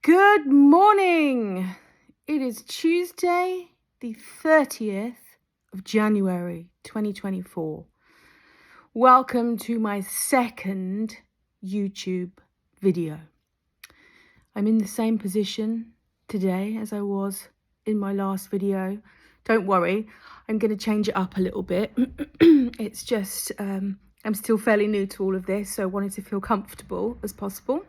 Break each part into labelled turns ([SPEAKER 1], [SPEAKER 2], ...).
[SPEAKER 1] Good morning. It is Tuesday, the 30th of January, 2024. Welcome to my second YouTube video. I'm in the same position today as I was in my last video. Don't worry, I'm going to change it up a little bit. It's just, I'm still fairly new to all of this, so I wanted to feel comfortable as possible.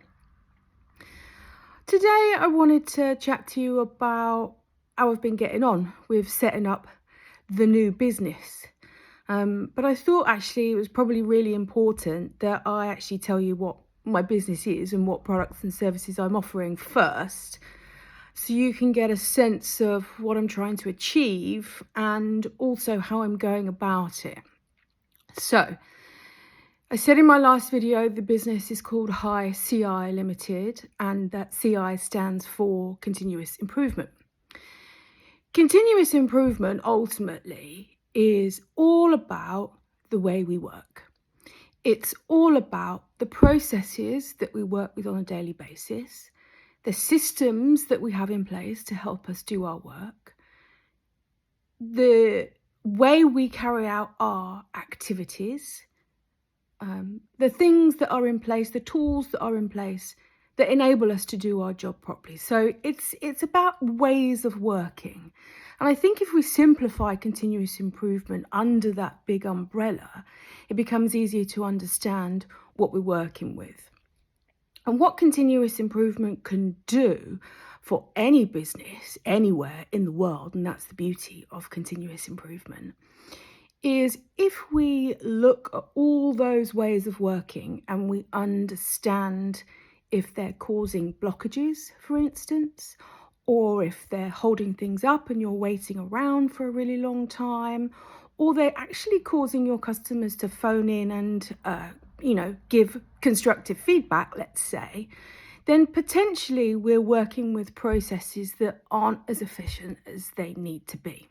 [SPEAKER 1] Today I wanted to chat to you about how I've been getting on with setting up the new business. But I thought actually it was probably really important that I actually tell you what my business is and what products and services I'm offering first, so you can get a sense of what I'm trying to achieve and also how I'm going about it. So, I said in my last video, the business is called High CI Limited, and that CI stands for continuous improvement. Continuous improvement ultimately is all about the way we work. It's all about the processes that we work with on a daily basis, the systems that we have in place to help us do our work, the way we carry out our activities, the things that are in place, the tools that are in place that enable us to do our job properly. So it's about ways of working. And I think if we simplify continuous improvement under that big umbrella, it becomes easier to understand what we're working with. And what continuous improvement can do for any business anywhere in the world, and that's the beauty of continuous improvement, is if we look at all those ways of working and we understand if they're causing blockages, for instance, or if they're holding things up and you're waiting around for a really long time, or they're actually causing your customers to phone in and, give constructive feedback, let's say, then potentially we're working with processes that aren't as efficient as they need to be.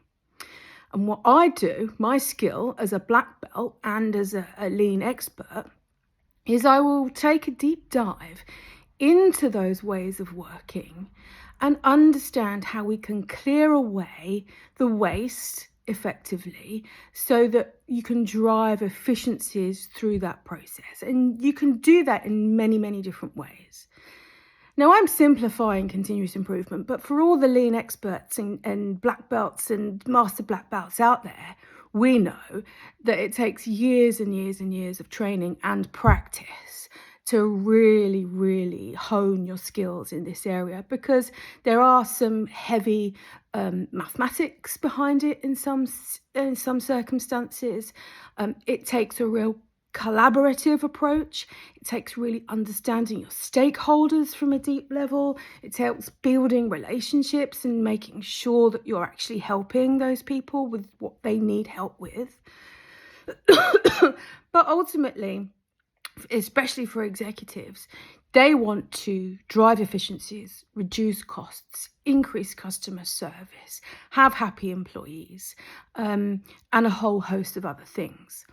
[SPEAKER 1] And what I do, my skill as a black belt and as a lean expert, is I will take a deep dive into those ways of working and understand how we can clear away the waste effectively so that you can drive efficiencies through that process. And you can do that in many, many different ways. Now, I'm simplifying continuous improvement, but for all the lean experts and black belts and master black belts out there, we know that it takes years and years and years of training and practice to really, really hone your skills in this area, because there are some heavy mathematics behind it in some circumstances. It takes a real collaborative approach. It takes really understanding your stakeholders from a deep level. It helps building relationships and making sure that you're actually helping those people with what they need help with. But ultimately, especially for executives, they want to drive efficiencies, reduce costs, increase customer service, have happy employees, and a whole host of other things.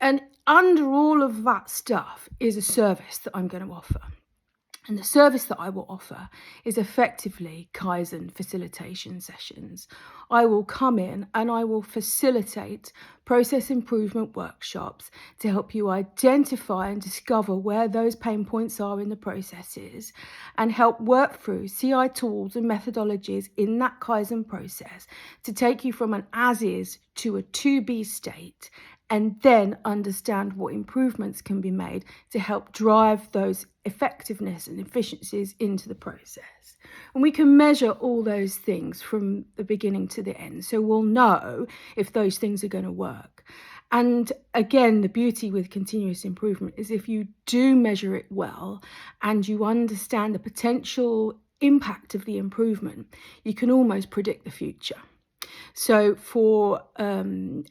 [SPEAKER 1] And under all of that stuff is a service that I'm going to offer. And the service that I will offer is effectively Kaizen facilitation sessions. I will come in and I will facilitate process improvement workshops to help you identify and discover where those pain points are in the processes and help work through CI tools and methodologies in that Kaizen process to take you from an as-is to a to-be state, and then understand what improvements can be made to help drive those effectiveness and efficiencies into the process. And we can measure all those things from the beginning to the end, so we'll know if those things are going to work. And again, the beauty with continuous improvement is if you do measure it well and you understand the potential impact of the improvement, you can almost predict the future. So for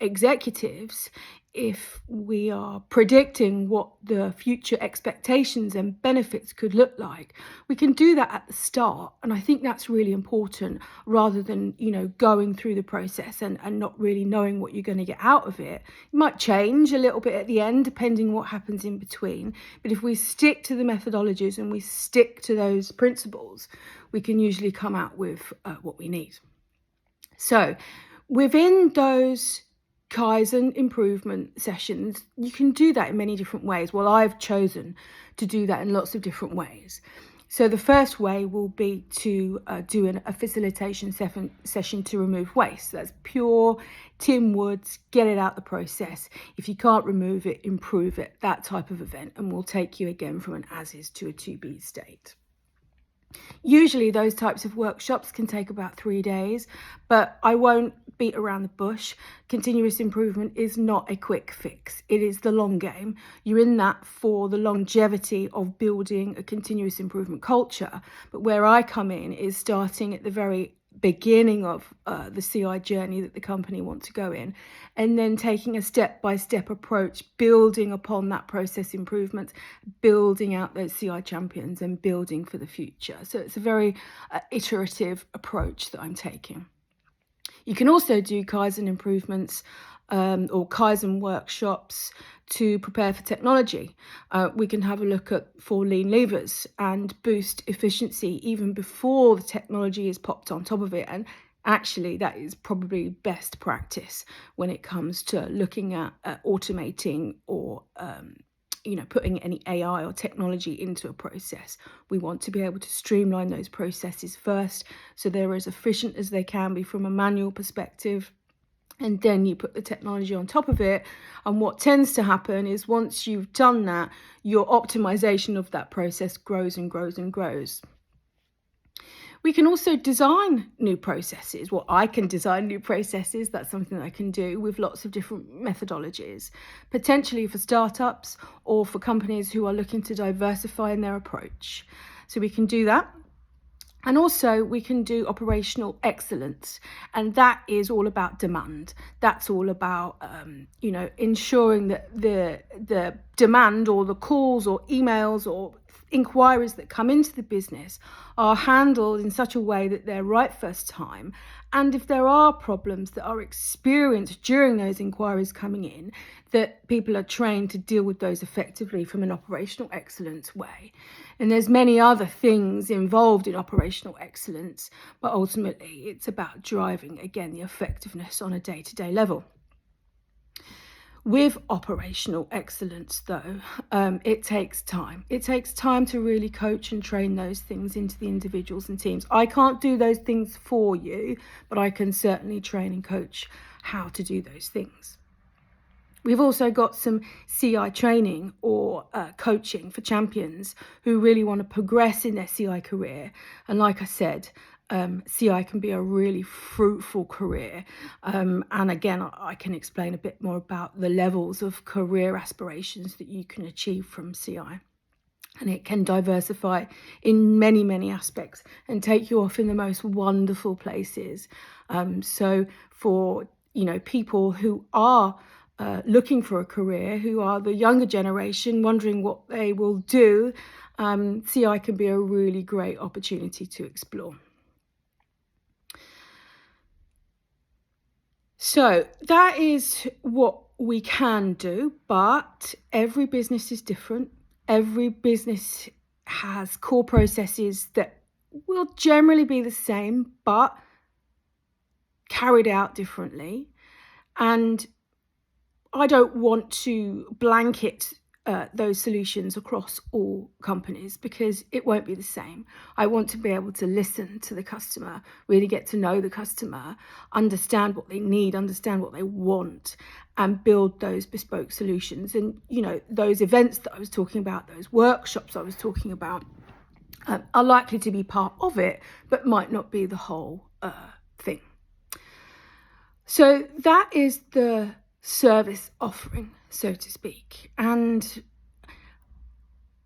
[SPEAKER 1] executives, if we are predicting what the future expectations and benefits could look like, we can do that at the start. And I think that's really important, rather than, going through the process and not really knowing what you're going to get out of it. It might change a little bit at the end, depending what happens in between. But if we stick to the methodologies and we stick to those principles, we can usually come out with what we need. So within those Kaizen improvement sessions, you can do that in many different ways. Well, I've chosen to do that in lots of different ways. So the first way will be to do a facilitation session to remove waste. That's pure Tim Woods, get it out the process. If you can't remove it, improve it, that type of event. And we'll take you again from an as-is to a to-be state. Usually those types of workshops can take about 3 days, but I won't beat around the bush. Continuous improvement is not a quick fix. It is the long game. You're in that for the longevity of building a continuous improvement culture. But where I come in is starting at the very beginning of the CI journey that the company wants to go in, and then taking a step-by-step approach, building upon that process improvements, building out those CI champions and building for the future. So it's a very iterative approach that I'm taking. You can also do Kaizen improvements or Kaizen workshops to prepare for technology. We can have a look at 4 lean levers and boost efficiency even before the technology is popped on top of it. And actually, that is probably best practice when it comes to looking at automating or putting any AI or technology into a process. We want to be able to streamline those processes first, so they're as efficient as they can be from a manual perspective. And then you put the technology on top of it. And what tends to happen is once you've done that, your optimization of that process grows and grows and grows. We can also design new processes. Well, I can design new processes. That's something that I can do with lots of different methodologies, potentially for startups or for companies who are looking to diversify in their approach. So we can do that. And also we can do operational excellence, and that is all about demand. That's all about, ensuring that the demand or the calls or emails or inquiries that come into the business are handled in such a way that they're right first time. And if there are problems that are experienced during those inquiries coming in, that people are trained to deal with those effectively from an operational excellence way. And there's many other things involved in operational excellence, but ultimately it's about driving, again, the effectiveness on a day-to-day level. With operational excellence, though, it takes time. It takes time to really coach and train those things into the individuals and teams. I can't do those things for you, but I can certainly train and coach how to do those things. We've also got some CI training or coaching for champions who really want to progress in their CI career. And like I said, CI can be a really fruitful career. And again, I can explain a bit more about the levels of career aspirations that you can achieve from CI. And it can diversify in many, many aspects and take you off in the most wonderful places. So for, people who are looking for a career, who are the younger generation, wondering what they will do, CI can be a really great opportunity to explore. So that is what we can do, but every business is different. Every business has core processes that will generally be the same, but carried out differently. And I don't want to blanket those solutions across all companies because it won't be the same. I want to be able to listen to the customer, really get to know the customer, understand what they need, understand what they want, and build those bespoke solutions. And, those events that I was talking about, those workshops I was talking about, are likely to be part of it, but might not be the whole thing. So that is the service offering, so to speak, and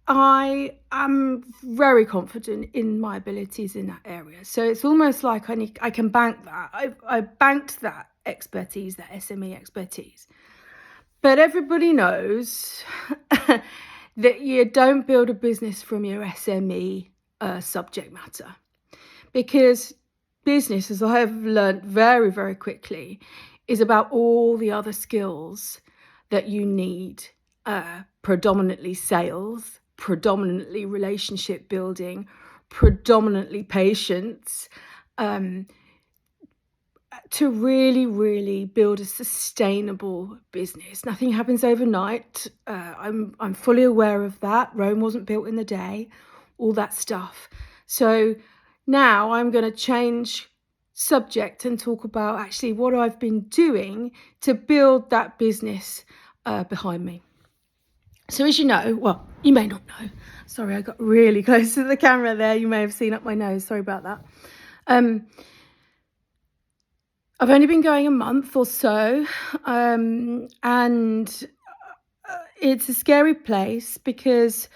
[SPEAKER 1] I am very confident in my abilities in that area. So it's almost like I can bank that. I banked that expertise, that SME expertise. But everybody knows that you don't build a business from your SME subject matter, because business, as I have learned very, very quickly, is about all the other skills that you need, predominantly sales, predominantly relationship building, predominantly patience, um, to really, really build a sustainable business. Nothing happens overnight. I'm fully aware of that. Rome wasn't built in a day, all that stuff. So now I'm going to change subject and talk about actually what I've been doing to build that business behind me. So as you know, well, you may not know. Sorry, I got really close to the camera there. You may have seen up my nose. Sorry about that. I've only been going a month or so, and it's a scary place because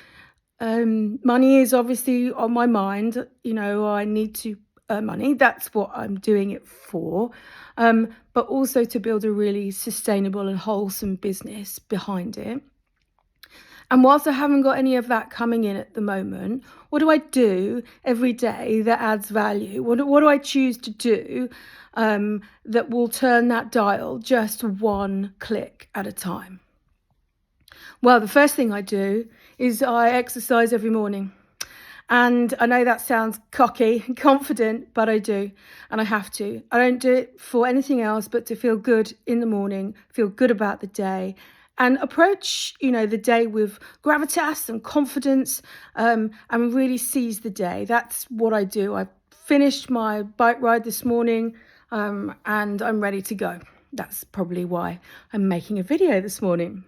[SPEAKER 1] money is obviously on my mind. You know, I need to earn money. That's what I'm doing it for, but also to build a really sustainable and wholesome business behind it. And whilst I haven't got any of that coming in at the moment, what do I do every day that adds value? What do I choose to do that will turn that dial just one click at a time? Well, the first thing I do is I exercise every morning. And I know that sounds cocky and confident, but I do, and I have to. I don't do it for anything else but to feel good in the morning, feel good about the day, and approach, the day with gravitas and confidence, and really seize the day. That's what I do. I finished my bike ride this morning, and I'm ready to go. That's probably why I'm making a video this morning.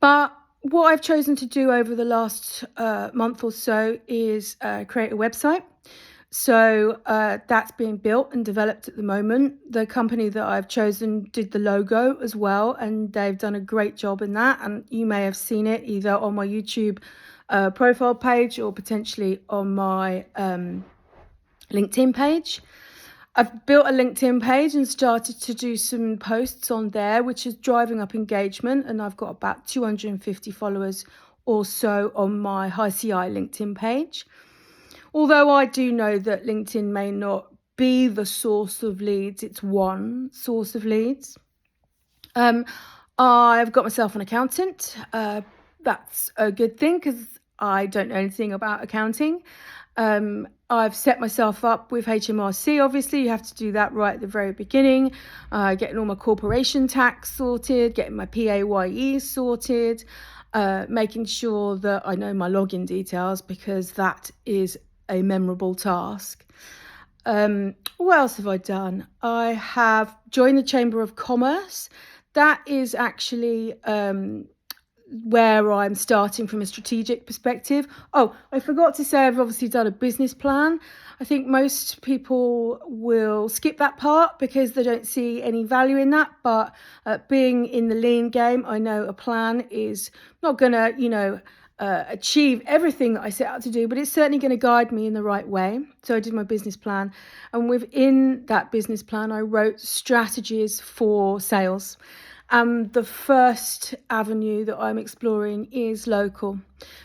[SPEAKER 1] But what I've chosen to do over the last month or so is create a website. So that's being built and developed at the moment. The company that I've chosen did the logo as well, and they've done a great job in that. And you may have seen it either on my YouTube profile page or potentially on my LinkedIn page. I've built a LinkedIn page and started to do some posts on there, which is driving up engagement. And I've got about 250 followers or so on my HiCI LinkedIn page. Although I do know that LinkedIn may not be the source of leads, it's one source of leads. I've got myself an accountant. That's a good thing because I don't know anything about accounting. I've set myself up with HMRC. Obviously, you have to do that right at the very beginning. Getting all my corporation tax sorted, getting my PAYE sorted, making sure that I know my login details because that is a memorable task. What else have I done? I have joined the Chamber of Commerce. That is actually where I'm starting from a strategic perspective. Oh, I forgot to say I've obviously done a business plan. I think most people will skip that part because they don't see any value in that. But being in the lean game, I know a plan is not going to, achieve everything that I set out to do, but it's certainly going to guide me in the right way. So I did my business plan, and within that business plan, I wrote strategies for sales. The first avenue that I'm exploring is local.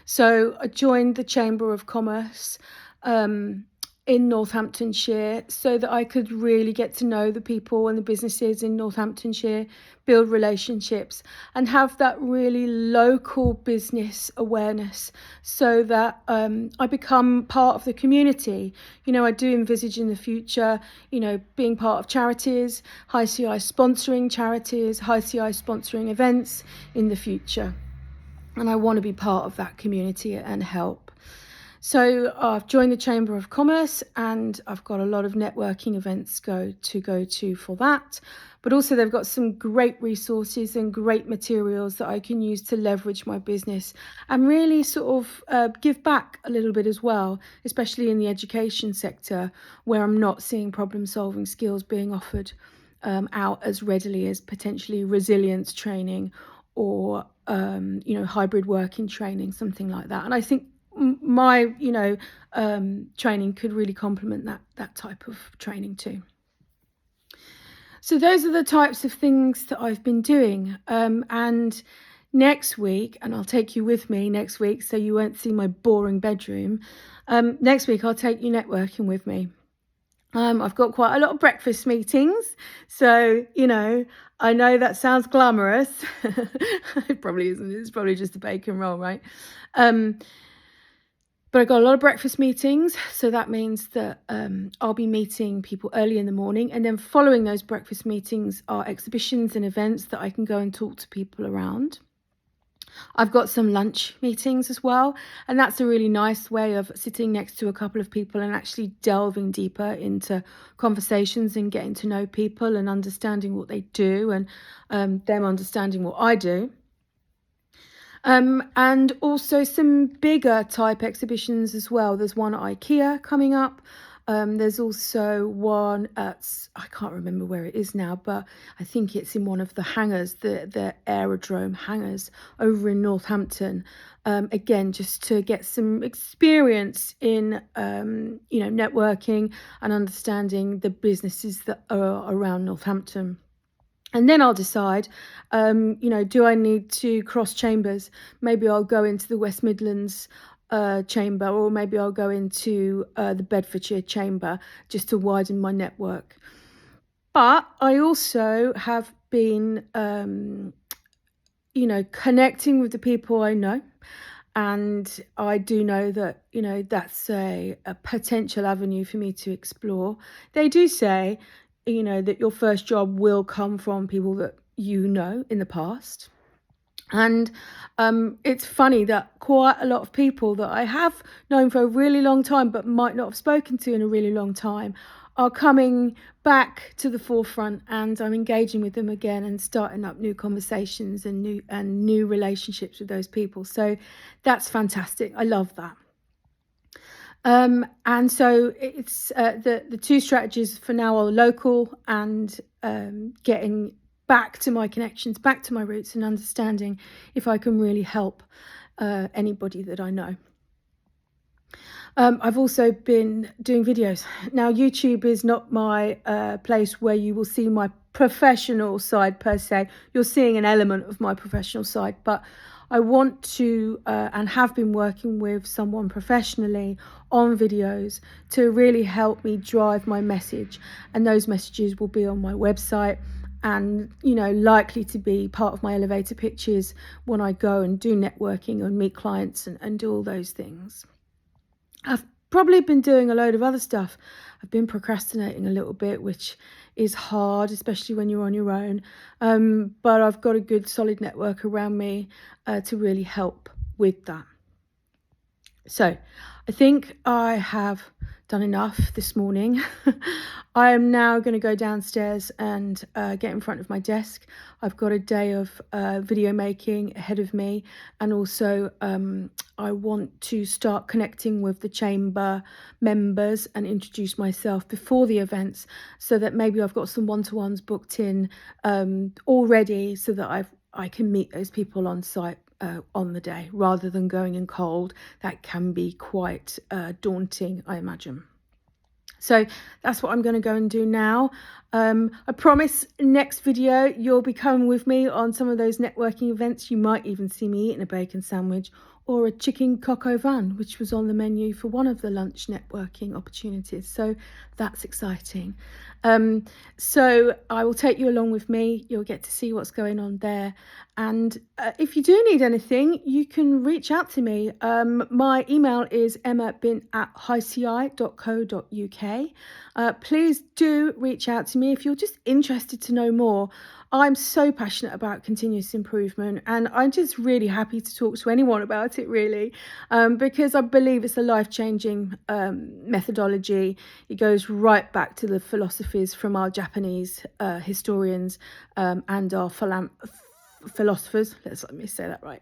[SPEAKER 1] So I joined the Chamber of Commerce in Northamptonshire so that I could really get to know the people and the businesses in Northamptonshire, build relationships and have that really local business awareness so that I become part of the community. I do envisage in the future, being part of charities, HiCI sponsoring charities, HiCI sponsoring events in the future. And I want to be part of that community and help. So I've joined the Chamber of Commerce and I've got a lot of networking events to go to for that. But also they've got some great resources and great materials that I can use to leverage my business and really sort of give back a little bit as well, especially in the education sector where I'm not seeing problem solving skills being offered out as readily as potentially resilience training or, hybrid working training, something like that. And I think my training could really complement that type of training too. So those are the types of things that I've been doing. And next week, and I'll take you with me next week so you won't see my boring bedroom. Next week, I'll take you networking with me. I've got quite a lot of breakfast meetings. So, I know that sounds glamorous. It probably isn't. It's probably just a bacon roll, right? But I got a lot of breakfast meetings, so that means that I'll be meeting people early in the morning, and then following those breakfast meetings are exhibitions and events that I can go and talk to people around. I've got some lunch meetings as well, and that's a really nice way of sitting next to a couple of people and actually delving deeper into conversations and getting to know people and understanding what they do, and them understanding what I do. And also some bigger type exhibitions as well. There's one at IKEA coming up. There's also one at, I can't remember where it is now, but I think it's in one of the hangars, the aerodrome hangars over in Northampton. Again, just to get some experience in, networking and understanding the businesses that are around Northampton. And then I'll decide, do I need to cross chambers? Maybe I'll go into the West Midlands chamber, or maybe I'll go into the Bedfordshire chamber just to widen my network. But I also have been, connecting with the people I know. And I do know that, that's a potential avenue for me to explore. They do say, that your first job will come from people that you know in the past. And it's funny that quite a lot of people that I have known for a really long time but might not have spoken to in a really long time are coming back to the forefront, and I'm engaging with them again and starting up new conversations and new relationships with those people. So that's fantastic. I love that. And so it's the two strategies for now are local and getting back to my connections, back to my roots, and understanding if I can really help anybody that I know. I've also been doing videos. Now, YouTube is not my place where you will see my professional side per se. You're seeing an element of my professional side, but I want to and have been working with someone professionally on videos to really help me drive my message. And those messages will be on my website and, likely to be part of my elevator pitches when I go and do networking and meet clients and do all those things. I've probably been doing a load of other stuff. I've been procrastinating a little bit, which is hard, especially when you're on your own. But I've got a good solid network around me to really help with that. So I think I have done enough this morning. I am now going to go downstairs and get in front of my desk. I've got a day of video making ahead of me, and also I want to start connecting with the chamber members and introduce myself before the events, so that maybe I've got some one-to-ones booked in already, so that I can meet those people on site on the day, rather than going in cold. That can be quite daunting, I imagine. So that's what I'm going to go and do now. I promise next video you'll be coming with me on some of those networking events. You might even see me eating a bacon sandwich or a chicken coq au vin, which was on the menu for one of the lunch networking opportunities. So that's exciting. So I will take you along with me. You'll get to see what's going on there. And if you do need anything, you can reach out to me. My email is emmabin@highci.co.uk. Please do reach out to me if you're just interested to know more. I'm so passionate about continuous improvement, and I'm just really happy to talk to anyone about it, really, because I believe it's a life-changing methodology. It goes right back to the philosophies from our Japanese historians and our philosophers. Let me say that right.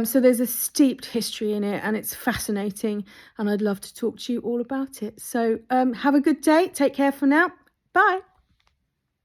[SPEAKER 1] So there's a steeped history in it, and it's fascinating, and I'd love to talk to you all about it. So have a good day. Take care for now. Bye.